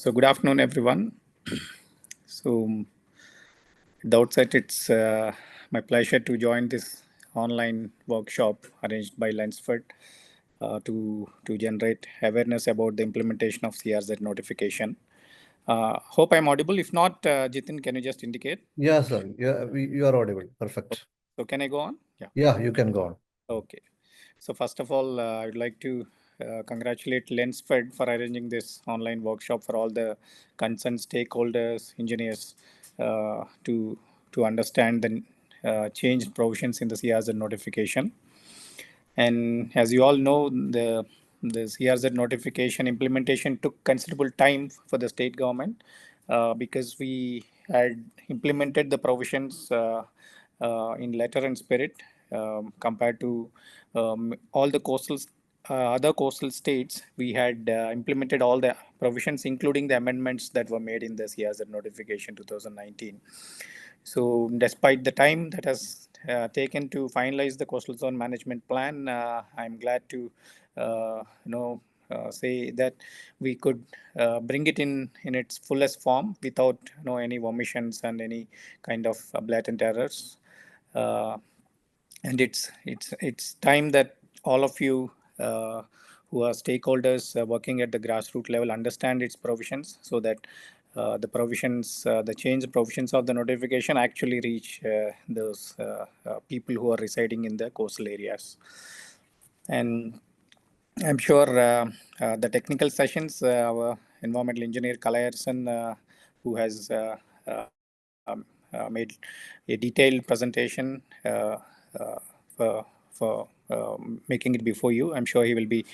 So good afternoon, everyone. So at the outset, it's my pleasure to join this online workshop arranged by Lensford to generate awareness about the implementation of CRZ notification. Hope I'm audible. If not, Jitin, can you just indicate? Yeah, sir. You are audible. Perfect. So can I go on? Yeah, you can go on. Okay. So first of all, I'd like to congratulate Lensfed for arranging this online workshop for all the concerned stakeholders, engineers, to understand the changed provisions in the CRZ notification. And as you all know, the CRZ notification implementation took considerable time for the state government because we had implemented the provisions in letter and spirit compared to all the other coastal states. We had implemented all the provisions, including the amendments that were made in the CRZ notification 2019. So, despite the time that has taken to finalize the coastal zone management plan, I'm glad to say that we could bring it in its fullest form without any omissions and any kind of blatant errors. Uh, and it's time that all of you who are stakeholders working at the grassroots level understand its provisions, so that the change provisions of the notification actually reach those people who are residing in the coastal areas. And I'm sure the technical sessions, our environmental engineer Kalayarsan, who has made a detailed presentation for making it before you. I'm sure he will be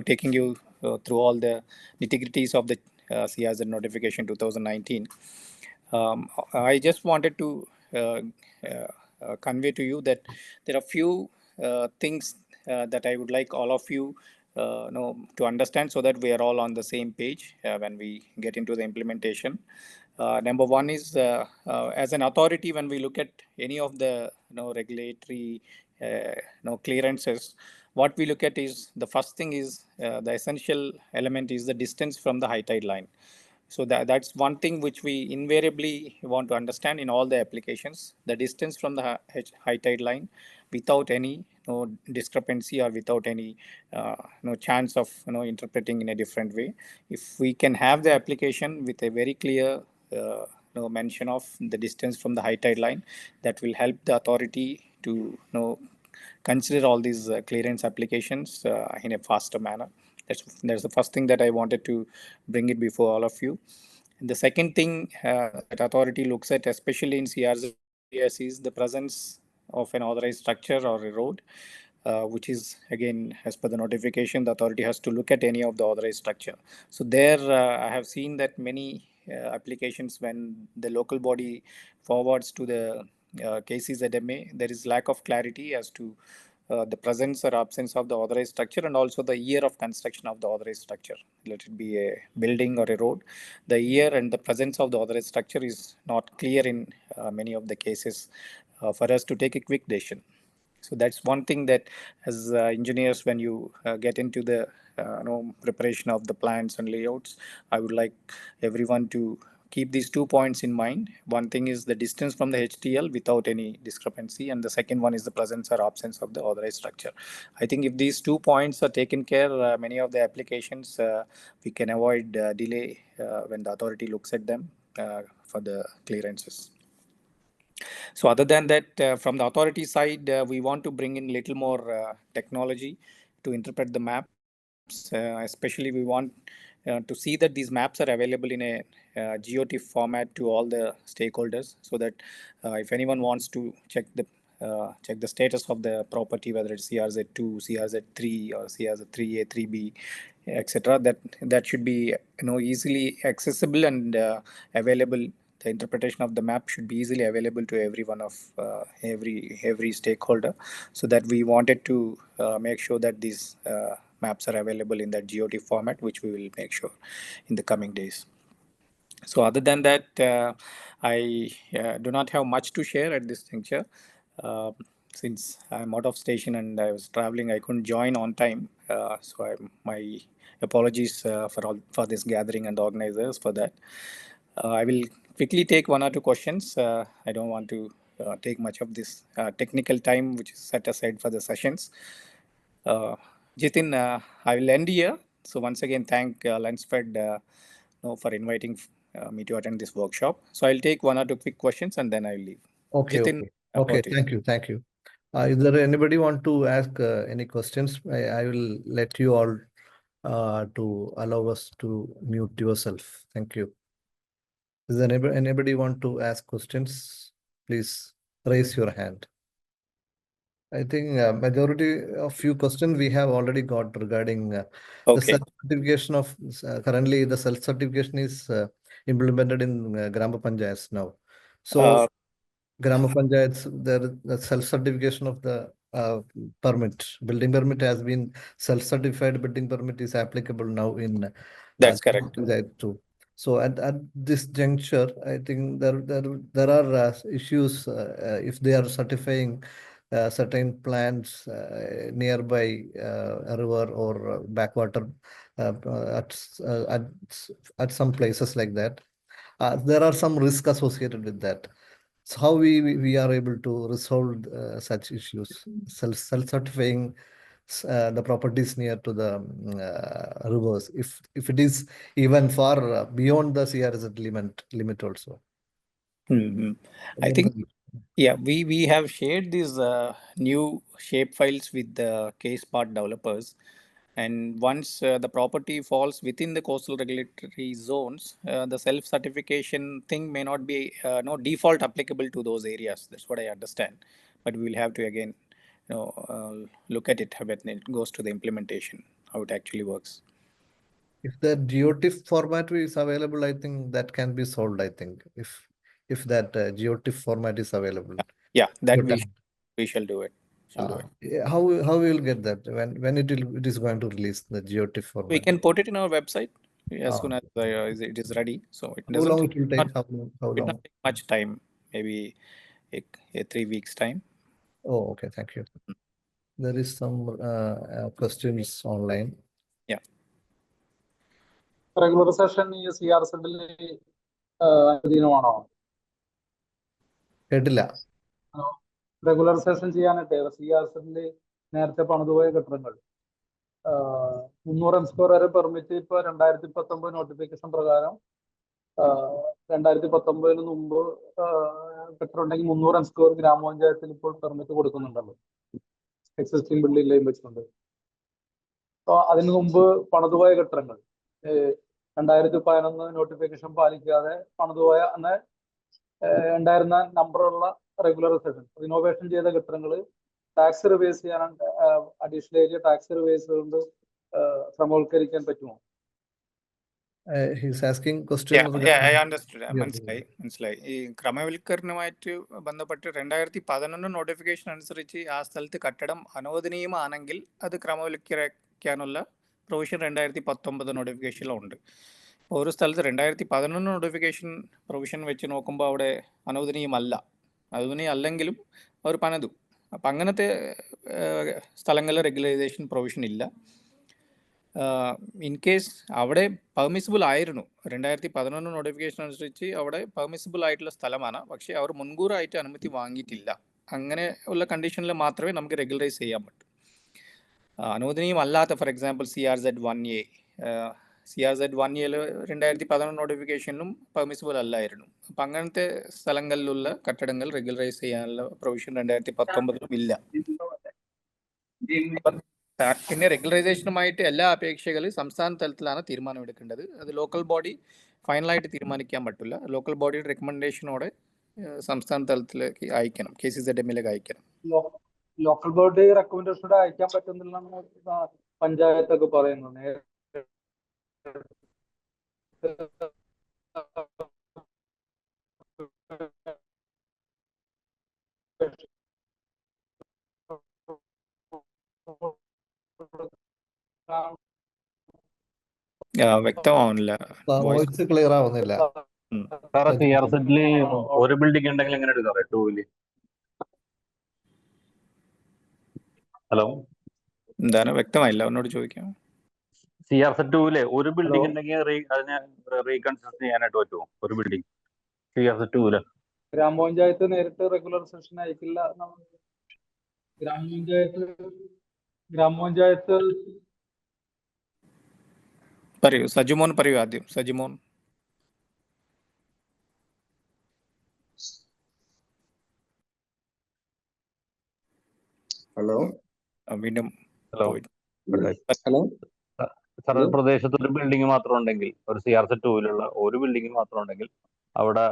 taking you through all the nitty-gritties of the CRZ notification 2019. I just wanted to convey to you that there are few things that I would like all of you know to understand, so that we are all on the same page when we get into the implementation. Number one is as an authority, when we look at any of the regulatory clearances, what we look at is the first thing is the essential element is the distance from the high tide line. So that's one thing which we invariably want to understand in all the applications: the distance from the high tide line, without any discrepancy or without any chance of interpreting in a different way. If we can have the application with a very clear mention of the distance from the high tide line, that will help the authority to consider all these clearance applications in a faster manner. That's the first thing that I wanted to bring it before all of you. And the second thing that authority looks at, especially in CRZ areas, is the presence of an authorized structure or a road, which is, again, as per the notification, the authority has to look at any of the authorized structure. So there, I have seen that many applications, when the local body forwards to the KCZMA, there is lack of clarity as to the presence or absence of the authorized structure, and also the year of construction of the authorized structure. Let it be a building or a road, the year and the presence of the authorized structure is not clear in many of the cases for us to take a quick decision. So that's one thing that, as engineers, when you get into the preparation of the plans and layouts, I would like everyone to keep these 2 points in mind. One thing is the distance from the HTL without any discrepancy, and the second one is the presence or absence of the authorized structure. I think if these 2 points are taken care, many of the applications we can avoid delay when the authority looks at them for the clearances. So other than that, from the authority side, we want to bring in little more technology to interpret the maps. Especially, we want to see that these maps are available in a GOT format to all the stakeholders, so that if anyone wants to check the status of the property, whether it's CRZ2, CRZ3, or CRZ3A, 3B, etc., that should be easily accessible and available. The interpretation of the map should be easily available to every one of every stakeholder, so that we wanted to make sure that these maps are available in that GOT format, which we will make sure in the coming days. So other than that, I do not have much to share at this juncture. since I'm out of station and I was traveling, I couldn't join on time. My apologies for this gathering and organizers for that. I will quickly take one or two questions. I don't want to take much of this technical time which is set aside for the sessions. Jitin, I will end here. So once again, thank Lensfed for inviting me to attend this workshop. So I'll take one or two quick questions and then I'll leave. Okay, Jitin, okay. over Okay, to you. thank you, thank you. Is there anybody want to ask any questions? I will let you all to allow us to mute yourself. Thank you. Is there anybody want to ask questions? Please raise your hand. I think majority of few questions we have already got regarding the Okay. self-certification of currently the self-certification is implemented in Grama Panchayats now. So Grama Panchayats, the self-certification of the permit, building permit has been self-certified. Building permit is applicable now in That's correct. Panchayat too. So at this juncture, I think there are issues if they are certifying certain plants nearby a river or backwater at some places like that. There are some risk associated with that. So how we are able to resolve such issues, self-certifying the properties near to the rivers, if it is even far beyond the CRZ limit also. Mm-hmm. I think, yeah, we have shared these new shape files with the case part developers. And once the property falls within the coastal regulatory zones, the self-certification thing may not be no default applicable to those areas. That's what I understand. But we will have to again, look at it when it goes to the implementation, how it actually works. If the GeoTIFF format is available, I think that can be solved. I think if that GeoTIFF format is available. Yeah, that GeoTIFF. we shall do it. Yeah, how we will get that when it is going to release the GeoTIFF format? We can put it in our website as soon as it is ready. So it How doesn't long it will take? How it long? not take much time. Maybe a 3 weeks time. Oh, okay. Thank you. There is some questions online. Yeah. Regular session ഈ CRZ അധീനമാണോ? കേട്ടില്ല. Regular session ചെയ്യാനായിട്ട് CRZ നേരത്തെ പണിതുപോയ കെട്ടിടങ്ങൾ 300 m² വരെ permit ഇപ്പൊ 2019 notification പ്രകാരം 2019 മുമ്പ് കെട്ടിടം ഉണ്ടെങ്കിൽ 300 m² ഗ്രാമപഞ്ചായത്തിൽ ഇപ്പോൾ പെർമിറ്റ് കൊടുക്കുന്നുണ്ടല്ലോ, എക്സിസ്റ്റിംഗ് ബിൽഡിംഗ് ലൈൻ വെച്ചിട്ടുണ്ട്. അപ്പോൾ അതിനു മുമ്പ് പണിതുപോയ കെട്ടിടങ്ങൾ 2011 നോട്ടിഫിക്കേഷൻ പാലിക്കാതെ പണിതുപോയ അന്ന് ഉണ്ടായിരുന്ന നമ്പറുള്ള റെഗുലർ സെഷൻ റിനോവേഷൻ ചെയ്ത കെട്ടിടങ്ങൾ ടാക്സ് റിവൈസ് ചെയ്യാൻ അഡീഷണൽ ഏരിയ ടാക്സ് റിവൈസ് കൊണ്ട് ക്രമവൽക്കരിക്കാൻ പറ്റുമോ? He's asking question. Yeah, I understood. മനസ്സിലായി. ഈ ക്രമവൽക്കരണവുമായിട്ട് ബന്ധപ്പെട്ട് 2011 നോട്ടിഫിക്കേഷൻ അനുസരിച്ച് ആ സ്ഥലത്ത് കെട്ടിടം അനുവദനീയമാണെങ്കിൽ അത് ക്രമവൽക്കരിക്കാനുള്ള പ്രൊവിഷൻ 2019 നോട്ടിഫിക്കേഷനിലുണ്ട്. ഒരു സ്ഥലത്ത് 2011 നോട്ടിഫിക്കേഷൻ പ്രൊവിഷൻ വെച്ച് നോക്കുമ്പോൾ അവിടെ അനുവദനീയമല്ലെങ്കിലും അവർ പണിതു. അപ്പം അങ്ങനത്തെ സ്ഥലങ്ങളിൽ റെഗുലറൈസേഷൻ പ്രൊവിഷൻ ഇല്ല. ഇൻ കേസ് അവിടെ പെർമിസിബിൾ ആയിരുന്നു, 2011 നോട്ടിഫിക്കേഷൻ അനുസരിച്ച് അവിടെ പെർമിസിബിൾ ആയിട്ടുള്ള സ്ഥലമാണ്, പക്ഷേ അവർ മുൻകൂറായിട്ട് അനുമതി വാങ്ങിയിട്ടില്ല. അങ്ങനെ ഉള്ള കണ്ടീഷനിൽ മാത്രമേ നമുക്ക് റെഗുലറൈസ് ചെയ്യാൻ പറ്റൂ. അനുവദനീയമല്ലാത്ത, for example CRZ 1A, CRZ 1A 2011 നോട്ടിഫിക്കേഷനിലും പെർമിസിബിൾ അല്ലായിരുന്നു. അപ്പം അങ്ങനത്തെ സ്ഥലങ്ങളിലുള്ള കെട്ടിടങ്ങൾ റെഗുലറൈസ് ചെയ്യാനുള്ള പ്രൊവിഷൻ 2019 ഇല്ല. പിന്നെ റെഗുലറൈസേഷനുമായിട്ട് എല്ലാ അപേക്ഷകളും സംസ്ഥാന തലത്തിലാണ് തീരുമാനമെടുക്കേണ്ടത്. അത് ലോക്കൽ ബോഡി ഫൈനലായിട്ട് തീരുമാനിക്കാൻ പറ്റില്ല. ലോക്കൽ ബോഡിയുടെ റെക്കമെൻഡേഷനോടെ സംസ്ഥാന തലത്തിലേക്ക് അയക്കണം, KCZMലേക്ക് അയക്കണം. ലോക്കൽ ബോഡി റെക്കമെൻഡേഷനോടെ അയക്കാൻ പറ്റുന്നില്ലെന്ന് പഞ്ചായത്തൊക്കെ പറയുന്നു. വ്യക്തമാവുന്നില്ല, വോയിസ് ക്ലിയർ ആവുന്നില്ല. സാറേ CRZ ഒരു ബിൽഡിംഗ് ഉണ്ടെങ്കിൽ എങ്ങനെ എടുക്കാം? 2 ല് ഹലോ, എന്താണ് വ്യക്തമായില്ല, ഒന്നോട് ചോദിക്കാം. CRZ2 ഒരു ബിൽഡിംഗ് ഉണ്ടെങ്കിൽ അതിനെ റീകൺസ്ട്രക്ട് ചെയ്യാനായിട്ട് പറ്റുമോ? ഒരു ബിൽഡിംഗ് CRZ2 ഗ്രാമപഞ്ചായത്ത് നേരിട്ട് റെഗുലർ സെഷൻ അയക്കില്ല എന്നാണ്. ഗ്രാമപഞ്ചായത്ത് പറയൂ, സജിമോൻ പറയൂ ആദ്യം. സജിമോൻ. ഹലോ, വീണ്ടും ഹലോ പോയി. ഹലോ. സാർ, ഒരു പ്രദേശത്ത് ഒരു ബിൽഡിംഗ് മാത്രം ഉണ്ടെങ്കിൽ, ഒരു CRZ2 ഒരു ബിൽഡിംഗ് മാത്രം ഉണ്ടെങ്കിൽ അവിടെ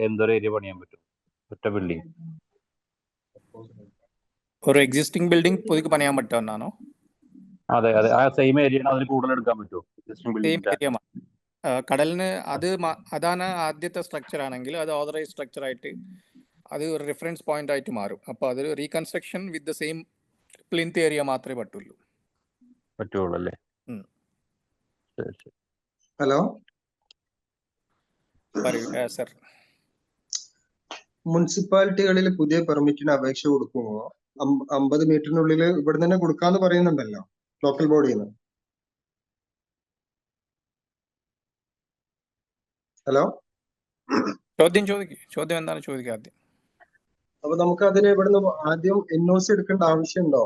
എന്തൊരു ഏരിയ പണിയാൻ പറ്റും? ഒറ്റ ബിൽഡിംഗ്. ഒരു എക്സിസ്റ്റിംഗ് ബിൽഡിംഗ് പുതുക്കി പണിയാൻ പറ്റുമെന്നാണോ? അതെ, ആ സെയിം ഏരിയ അതിൽ കൂടുതൽ എടുക്കാൻ പറ്റുമോ? Existing same building. ഏരിയ കടലിന് അതാണ് ആദ്യത്തെ സ്ട്രക്ചർ ആണെങ്കിൽ അത് ഓതറൈസ് സ്ട്രക്ചർ ആയിട്ട് അത് ഒരു റെഫറൻസ് പോയിന്റ് ആയിട്ട് മാറും. അപ്പോൾ അത് reconstruction with the same plinth area മാത്രമേ പറ്റുള്ളൂ അല്ലേ? ഹലോ, പറയൂ സർ. മുനിസിപ്പാലിറ്റികളിൽ പുതിയ പെർമിറ്റിന് അപേക്ഷ കൊടുക്കുമ്പോൾ 50 മീറ്ററിനുള്ളിൽ ഇവിടെ തന്നെ കൊടുക്കാന്ന് പറയുന്നുണ്ടല്ലോ ലോക്കൽ ബോഡിയിൽ നിന്ന്. ഹലോ, ചോദ്യം എന്താണ് ചോദിക്കുക ആദ്യം. അപ്പൊ നമുക്ക് അതിന് ഇവിടുന്ന് ആദ്യം NOC എടുക്കേണ്ട ആവശ്യമുണ്ടോ,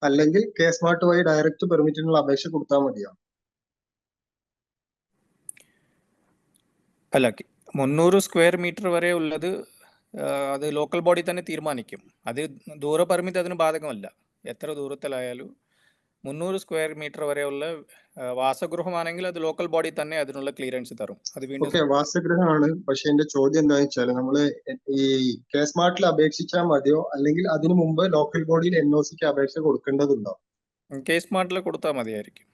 അല്ലെങ്കിൽ സ്മാർട്ട് വഴി ഡയറക്റ്റ് പെർമിറ്റിനുള്ള അപേക്ഷ കൊടുത്താൽ മതിയോ? അല്ല, 300 സ്ക്വയർ മീറ്റർ വരെ ഉള്ളത് അത് ലോക്കൽ ബോഡി തന്നെ തീരുമാനിക്കും. അത് ദൂര പെർമിറ്റ് അതിന് ബാധകമല്ല. എത്ര ദൂരത്തിലായാലും 300 സ്ക്വയർ മീറ്റർ വരെയുള്ള വാസഗൃഹമാണെങ്കിൽ അത് ലോക്കൽ ബോഡി തന്നെ അതിനുള്ള ക്ലിയറൻസ് തരും. അത് വീണ്ടും വാസഗൃഹമാണ്. പക്ഷെ എന്റെ ചോദ്യം എന്താണെന്ന് വെച്ചാൽ നമ്മള് ഈ സ്മാർട്ടിൽ അപേക്ഷിച്ചാൽ മതിയോ, അല്ലെങ്കിൽ അതിനു മുമ്പ് ലോക്കൽ ബോഡിയിൽ NOCക്ക് അപേക്ഷ കൊടുക്കേണ്ടതുണ്ടോ? സ്മാർട്ടിൽ കൊടുത്താൽ മതിയായിരിക്കും.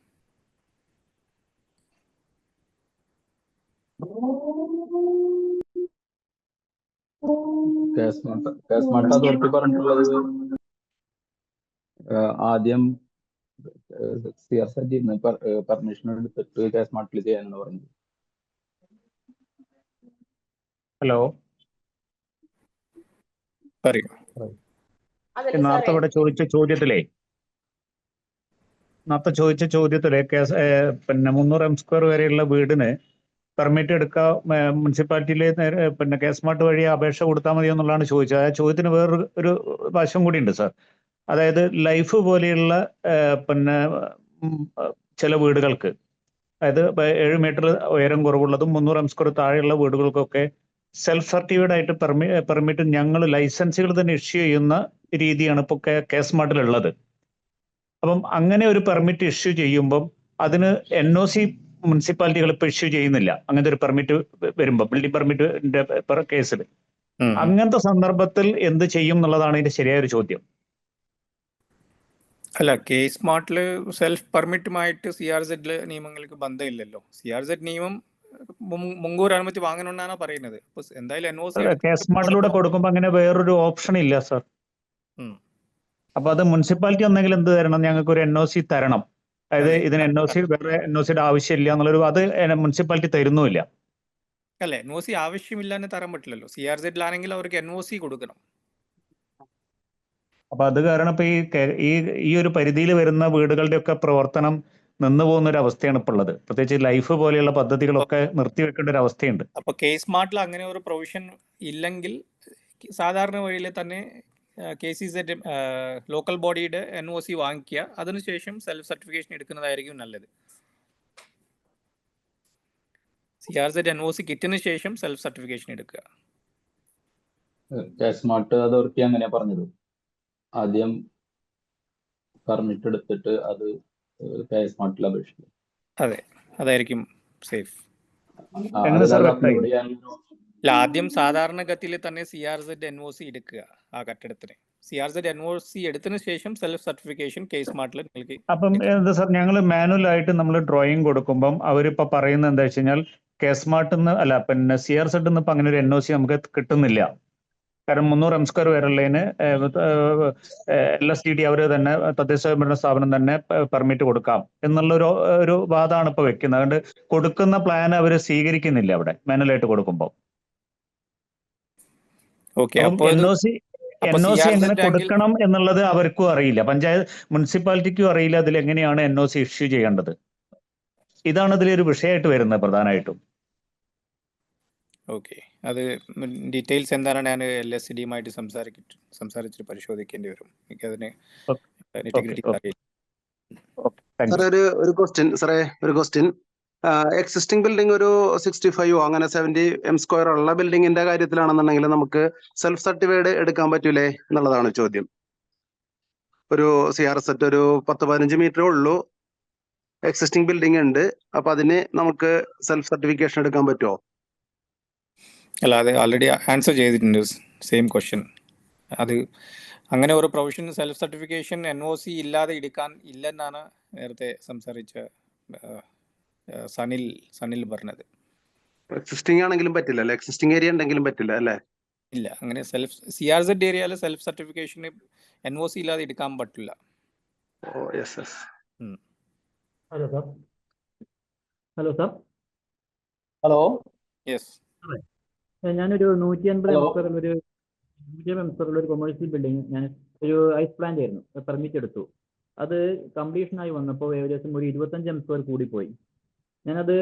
സ്മാർട്ട് അതോറിറ്റി പറഞ്ഞിട്ടുള്ളത് ആദ്യം CRZ പെർമിഷൻ എടുത്തിട്ട് സ്മാർട്ടിൽ ചെയ്യാനെന്ന് പറഞ്ഞു. ഹലോ, പറയൂ. നേരത്തെ ഇവിടെ ചോദിച്ച ചോദ്യത്തിലെ പിന്നെ 300 സ്ക്വയർ വരെയുള്ള വീടിന് പെർമിറ്റ് എടുക്കാൻ മുനിസിപ്പാലിറ്റിയിലെ പിന്നെ സ്മാർട്ട് വഴി അപേക്ഷ കൊടുത്താൽ മതി എന്നുള്ളതാണ് ചോദിച്ചത്. ആ ചോദ്യത്തിന് വേറൊരു വശം കൂടി ഉണ്ട് സാർ. അതായത് ലൈഫ് പോലെയുള്ള പിന്നെ ചില വീടുകൾക്ക്, അതായത് 7 മീറ്റർ ഉയരം കുറവുള്ളതും 300 സ്ക്വയർ താഴെയുള്ള വീടുകൾക്കൊക്കെ സെൽഫ് സർട്ടിഫൈഡ് ആയിട്ട് പെർമിറ്റ് ഞങ്ങൾ ലൈസൻസുകൾ തന്നെ ഇഷ്യൂ ചെയ്യുന്ന രീതിയാണ് ഇപ്പോൾ സ്മാർട്ടിലുള്ളത്. അപ്പം അങ്ങനെ ഒരു പെർമിറ്റ് ഇഷ്യൂ ചെയ്യുമ്പം അതിന് NOC മുനിസിപ്പാലിറ്റികൾ ഇപ്പോൾ ഇഷ്യൂ ചെയ്യുന്നില്ല. അങ്ങനത്തെ ഒരു പെർമിറ്റ് വരുമ്പോൾ, ബിൽഡിംഗ് പെർമിറ്റിന്റെ കേസിൽ അങ്ങനത്തെ സന്ദർഭത്തിൽ എന്ത് ചെയ്യും എന്നുള്ളതാണ് ഇതിന്റെ ശരിയായൊരു ചോദ്യം. അല്ല, സ്മാർട്ടില് സെൽഫ് പെർമിറ്റുമായിട്ട് CRZ നിയമങ്ങൾക്ക് ബന്ധമില്ലല്ലോ. CRZ നിയമം മുൻകൂർ അനുമതി വാങ്ങണമെന്നാണ് പറയുന്നത്. അപ്പോൾ എന്തായാലും NOC സ്മാർട്ടിലൂടെ കൊടുക്കുമ്പോൾ അങ്ങനെ വേറൊരു ഓപ്ഷൻ ഇല്ല സാർ. അപ്പൊ അത് മുനിസിപ്പാലിറ്റി ഒന്നെങ്കിൽ എന്ത് തരണം, ഞങ്ങൾക്ക് ഒരു NOC തരണം. അതായത് ഇതിന് വേറെ NOCയുടെ ആവശ്യമില്ല എന്നുള്ളൊരു, അത് മുനിസിപ്പാലിറ്റി തരുന്നുമില്ല. അല്ലെ, NOC ആവശ്യമില്ലാന്ന് തരാൻ പറ്റില്ലല്ലോ. CRZ അവർക്ക് NOC കൊടുക്കണം. അപ്പൊ അത് കാരണം ഇപ്പൊ ഈ ഒരു പരിധിയിൽ വരുന്ന വീടുകളുടെ ഒക്കെ പ്രവർത്തനം നിന്നു പോകുന്ന ഒരു അവസ്ഥയാണ് ഇപ്പോൾ ഉള്ളത്. പ്രത്യേകിച്ച് ലൈഫ് പോലെയുള്ള പദ്ധതികളൊക്കെ നിർത്തിവെക്കേണ്ട ഒരു അവസ്ഥയുണ്ട്. അപ്പൊ സ്മാർട്ടിൽ അങ്ങനെ ഒരു പ്രൊവിഷൻ ഇല്ലെങ്കിൽ സാധാരണ വഴിയിൽ തന്നെ KCZ ലോക്കൽ ബോഡിയുടെ NOC വാങ്ങിക്കുക, അതിനുശേഷം സെൽഫ് സർട്ടിഫിക്കേഷൻ എടുക്കുന്നതായിരിക്കും നല്ലത്. CRZ NOC കിറ്റിന് ശേഷം സെൽഫ് സർട്ടിഫിക്കേഷൻ എടുക്കുക. സ്മാർട്ട് അതോറിറ്റി അങ്ങനെയാ പറഞ്ഞത്. ആദ്യം പെർമിറ്റ് എടുത്തിട്ട് അത് സ്മാർട്ടിൽ അപേക്ഷിക്കും. അതെ, അതായിരിക്കും സേഫ്. അല്ല, ആദ്യം സാധാരണഗതിയിൽ തന്നെ CRZ NOC എടുക്കുക ആ കെട്ടിടത്തിന്. CRZ NOC എടുത്തതിന് ശേഷം സെൽഫ് സർട്ടിഫിക്കേഷൻ സ്മാർട്ടിൽ നൽകി. അപ്പം എന്താ സാർ, ഞങ്ങൾ മാനുവലായിട്ട് നമ്മൾ ഡ്രോയിങ് കൊടുക്കുമ്പം അവരിപ്പോ പറയുന്നത് എന്താ വെച്ച് കഴിഞ്ഞാൽ സ്മാർട്ടിന്ന് അല്ല, പിന്നെ CRZ ഇപ്പൊ അങ്ങനെ ഒരു NOC നമുക്ക് കിട്ടുന്നില്ല. കാരണം 300 സ്ക്വയർ വരെയുള്ളതിന് LSTD അവർ തന്നെ, തദ്ദേശ സ്വയംഭരണ സ്ഥാപനം തന്നെ പെർമിറ്റ് കൊടുക്കാം എന്നുള്ള ഒരു വാദമാണ് ഇപ്പൊ വെക്കുന്നത്. അതുകൊണ്ട് കൊടുക്കുന്ന പ്ലാൻ അവർ സ്വീകരിക്കുന്നില്ല അവിടെ മാനുവലായിട്ട് കൊടുക്കുമ്പോൾ. അപ്പൊ NOC CRZ എങ്ങനെ ആണെങ്കിൽ കൊടുക്കണം എന്നുള്ളത് അവർക്കും അറിയില്ല, മുനിസിപ്പാലിറ്റിക്കും അറിയില്ല അതിൽ എങ്ങനെയാണ് NOC ഇഷ്യൂ ചെയ്യേണ്ടത്. ഇതാണ് ഇതിലൊരു വിഷയമായിട്ട് വരുന്നത് പ്രധാനമായിട്ടും. ഓക്കെ, അത് ഡീറ്റെയിൽസ് എന്താണ് ഞാൻ LSCDയുമായിട്ട് സംസാരിച്ചിട്ട് പരിശോധിക്കേണ്ടി വരും. എനിക്കതിന് ഇന്റഗ്രിറ്റി അറിയില്ല. സാറേ ഒരു ക്വസ്റ്റ്യൻ എക്സിസ്റ്റിംഗ് ബിൽഡിംഗ് ഒരു 65 അങ്ങനെ 70 m² ഉള്ള ബിൽഡിങ്ങിന്റെ കാര്യത്തിലാണെന്നുണ്ടെങ്കിൽ നമുക്ക് സെൽഫ് സർട്ടിഫൈഡ് എടുക്കാൻ പറ്റൂലേ എന്നുള്ളതാണ് ചോദ്യം. ഒരു CRZ ഒരു 10-15 മീറ്ററേ ഉള്ളൂ, എക്സിസ്റ്റിംഗ് ബിൽഡിംഗ് ഉണ്ട്, അപ്പൊ അതിന് നമുക്ക് സെൽഫ് സർട്ടിഫിക്കേഷൻ എടുക്കാൻ പറ്റുമോ? അല്ല, അത് ആൾറെഡി ആൻസർ ചെയ്തിട്ടുണ്ട്, സെയിം ക്വസ്റ്റ്യൻ. അത് അങ്ങനെ ഒരു പ്രൊവിഷൻ സെൽഫ് സർട്ടിഫിക്കേഷൻ NOC ഇല്ലാതെ എടുക്കാൻ ഇല്ലെന്നാണ് നേരത്തെ സംസാരിച്ച സനിൽ പറഞ്ഞത്. എക്സിസ്റ്റിംഗ് ആണെങ്കിലും പറ്റില്ല അല്ലെ? എക്സിസ്റ്റിംഗ് ഏരിയ ഉണ്ടെങ്കിലും പറ്റില്ല അല്ലെ? ഇല്ല, അങ്ങനെ CRZ ഏരിയയിൽ സെൽഫ് സർട്ടിഫിക്കേഷന് NOC ഇല്ലാതെ എടുക്കാൻ പറ്റില്ല. Oh yes. Hello sir. Hello. Yes. ഞാനൊരു 150 ഒരു കൊമേഴ്സ്യൽ ബിൽഡിംഗ് ഞാൻ ഒരു ഐസ് പ്ലാന്റ് ആയിരുന്നു, പെർമിറ്റ് എടുത്തു. അത് കംപ്ലീഷൻ ആയി വന്നപ്പോൾ ഏകദേശം ഒരു 25 m² കൂടിപ്പോയി. ഞാനത്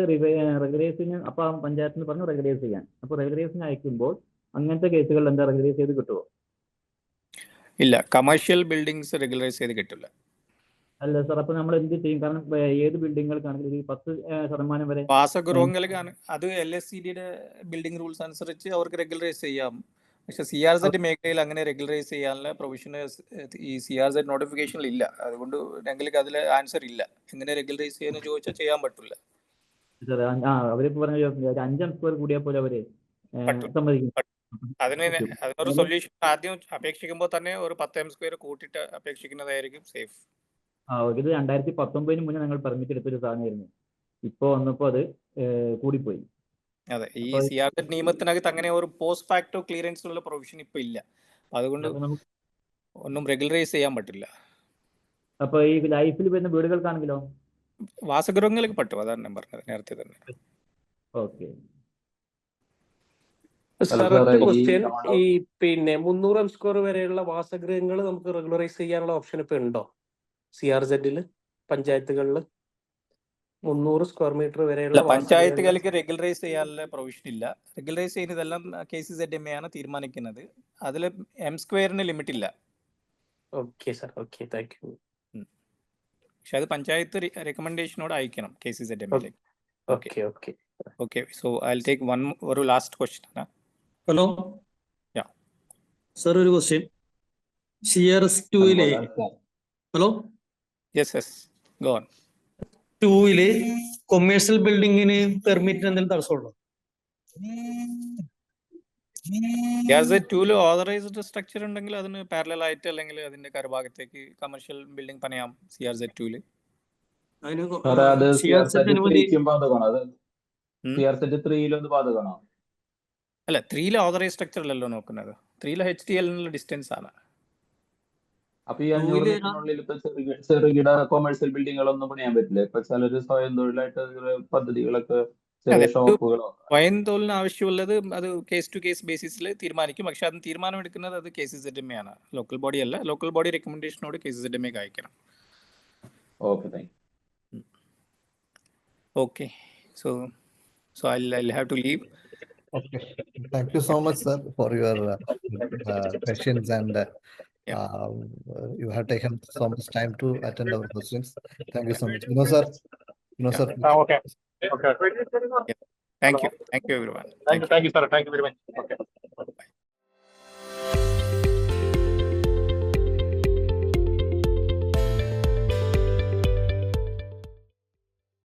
റെഗുലേഷന് അപ്പം പഞ്ചായത്തിന് പറഞ്ഞു റെഗുലൈസ് ചെയ്യാൻ. അപ്പോൾ റെഗുലേഷന് അയക്കുമ്പോൾ അങ്ങനത്തെ കേസുകളിൽ എന്താ റെഗുലൈസ് ചെയ്ത് കിട്ടുമോ? ഇല്ല, കമേഴ്ഷ്യൽ ബിൽഡിങ്സ് റെഗുലൈസ് ചെയ്ത് കിട്ടില്ല. അല്ല സാർ, അപ്പൊ നമ്മൾ എന്ത് ചെയ്യും? കാരണം ഏത് ബിൽഡിങ്ങുകൾക്കാണെങ്കിലും ഒരു 10% വരെ വാസഗൃഹങ്ങൾക്കാണ് അത് LSCDയുടെ ബിൽഡിംഗ് റൂൾസ് അനുസരിച്ച് അവർക്ക് റെഗുലറൈസ് ചെയ്യാം. പക്ഷെ CRZ മേഖലയിൽ അങ്ങനെ റെഗുലറൈസ് ചെയ്യാനുള്ള പ്രൊവിഷന് ഈ CRZ നോട്ടിഫിക്കേഷനിൽ ഇല്ല. അതുകൊണ്ട് ഞങ്ങൾക്ക് അതിൽ ആൻസർ ഇല്ല. എങ്ങനെ റെഗുലറൈസ് ചെയ്യാന്ന് ചോദിച്ചാൽ ചെയ്യാൻ പറ്റില്ല. അവരിപ്പോ പറഞ്ഞ 5 m² കൂടിയാൽ പോലെ അവര് സമ്മതിക്കും. അതിനൊരു സൊല്യൂഷൻ ആദ്യം അപേക്ഷിക്കുമ്പോൾ തന്നെ ഒരു 10 m² കൂട്ടിയിട്ട് അപേക്ഷിക്കുന്നതായിരിക്കും സേഫ്. ഇത് 2019 മുന്നേ ഞങ്ങൾ പെർമിറ്റ് എടുത്തൊരു സാധനമായിരുന്നു. ഇപ്പൊ വന്നപ്പോ അത് കൂടിപ്പോയി. അതെ, ഈ CRZ നിയമത്തിനകത്ത് അങ്ങനെ ഒരു പോസ്റ്റ് ഫാക്ടോ ക്ലിയറൻസിനുള്ള പ്രൊവിഷൻ ഇപ്പൊ ഇല്ല. അതുകൊണ്ട് ഒന്നും റെഗുലറൈസ് ചെയ്യാൻ പറ്റില്ല. അപ്പൊ ഈ ലൈഫിൽ വരുന്ന വീടുകൾക്കാണെങ്കിലോ? വാസഗൃഹങ്ങൾക്ക് പറ്റും, അതാണ് ഞാൻ പറഞ്ഞത് നേരത്തെ തന്നെ. ഓക്കെ സാർ, ക്വസ്റ്റ്യൻ ഈ 300 m² വരെയുള്ള വാസഗൃഹങ്ങൾ നമുക്ക് റെഗുലറൈസ് ചെയ്യാനുള്ള ഓപ്ഷൻ ഇപ്പൊ ഉണ്ടോ CRZ-ല്? പഞ്ചായത്തുകളിൽ 300 m² വരെയുള്ള പഞ്ചായത്തുകൾക്ക് റെഗുലറൈസ് ചെയ്യാനുള്ള പ്രൊവിഷൻ ഇല്ല. റെഗുലറൈസ് ചെയ്യുന്നതെല്ലാം KCZMA ആണ് തീരുമാനിക്കുന്നത്. അതിൽ M² ലിമിറ്റ് ഇല്ല. Okay sir, okay, thank you. പക്ഷെ അത് പഞ്ചായത്ത് റെക്കമെൻഡേഷനോട് അയക്കണം KCZMA. Okay, so I will take ഒരു ലാസ്റ്റ് ക്വസ്റ്റ്യൻ. ഹലോ സാർ, ഒരു ക്വസ്റ്റ്യൻ. CRZ-2-ലെ ഹലോ യെസ് ഗോ ഓൺ. 2-ല് കൊമേഴ്സ്യൽ ബിൽഡിങ്ങിന് പെർമിറ്റിന് എന്തെങ്കിലും തടസ്സമുണ്ടോ? CRZ-2-ല് ഓതറൈസ്ഡ് സ്ട്രക്ചർ ഉണ്ടെങ്കിൽ അതിന് പാരലൽ ആയിട്ട് അല്ലെങ്കിൽ അതിന്റെ കരഭാഗത്തേക്ക് കമേഴ്ഷ്യൽ ബിൽഡിംഗ് പണിയാം CRZ-2-ല്. അത് CRZ-3-ക്കും ബാധകമാണോ? അത് CRZ-3-ലൊന്ന് ബാധകമാണോ? അല്ല, 3-ലെ ഓതറൈസ് സ്ട്രക്ചർ അല്ലല്ലോ നോക്കുന്നത്. 3-ലെ HTL ഡിസ്റ്റൻസ് ആണ്. അപ്പൊ ഈ 500 മീറ്ററിനുള്ളിൽ ഇപ്പൊ ചെറുകിട കൊമേഴ്സ്യൽ ബിൽഡിങ്ങുകളൊന്നും പണിയാൻ പറ്റില്ല? ഇപ്പൊ ചിലര് സ്വയം തൊഴിലായിട്ട് പദ്ധതികളൊക്കെ, ചെറിയ ഷോപ്പുകളോ? സ്വയം തൊഴിലിന് ആവശ്യമുള്ളത് അത് കേസ് ടു കേസ് ബേസിസിൽ തീരുമാനിക്കും. പക്ഷെ അത് തീരുമാനമെടുക്കുന്നത് അത് KCZMA ആണ്, ലോക്കൽ ബോഡി അല്ല. ലോക്കൽ ബോഡി റെക്കമെൻഡേഷനോട് KCZMA അയക്കണം. Okay, thank U. Okay, so I'll have to leave. Okay. Thank you so much, sir, for your questions, and you have taken so much time to attend our questions. Thank you so much. Sir. Okay. Thank you everyone. Thank you, sir. Thank you very much. Okay.